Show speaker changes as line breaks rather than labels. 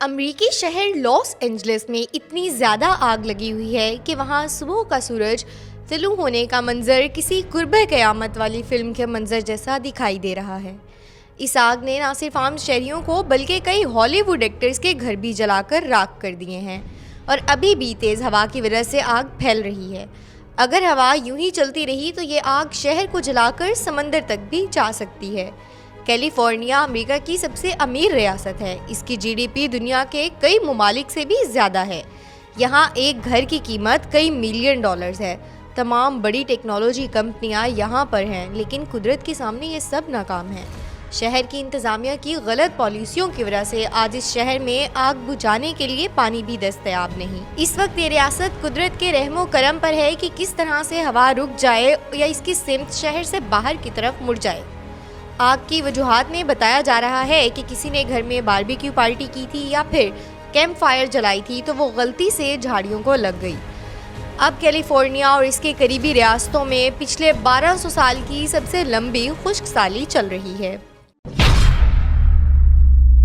अमरीकी शहर Los Angeles में इतनी ज़्यादा आग लगी हुई है कि वहाँ सुबह का सूरज तुलू होने का मंजर किसी कुर्ब क़यामत वाली फिल्म के मंजर जैसा दिखाई दे रहा है। इस आग ने न सिर्फ आम शहरियों को बल्कि कई हॉलीवुड एक्टर्स के घर भी जलाकर राख कर दिए हैं और अभी भी तेज़ हवा की वजह से आग फैल रही है। अगर हवा यूं ही चलती रही तो ये आग शहर को जलाकर समंदर तक भी जा सकती है। कैलिफोर्निया अमेरिका की सबसे अमीर रियासत है। इसकी जीडीपी दुनिया के कई ममालिक से भी ज़्यादा है। यहाँ एक घर की कीमत कई मिलियन डॉलर्स है। तमाम बड़ी टेक्नोलॉजी कंपनियाँ यहाँ पर हैं, लेकिन कुदरत के सामने ये सब नाकाम है। शहर की इंतज़ामिया की गलत पॉलिसियों की वजह से आज इस शहर में आग बुझाने के लिए पानी भी दस्तयाब नहीं। इस वक्त ये रियासत कुदरत के रहमो करम पर है कि किस तरह से हवा रुक जाए या इसकी सिमत शहर से बाहर की तरफ मुड़ जाए। आग की वजूहात में बताया जा रहा है कि किसी ने घर में बारबेक्यू पार्टी की थी या फिर कैंप फायर जलाई थी तो वो गलती से झाड़ियों को लग गई। अब कैलिफोर्निया और इसके करीबी रियासतों में पिछले 1200 साल की सबसे लंबी खुश्क साली चल रही है।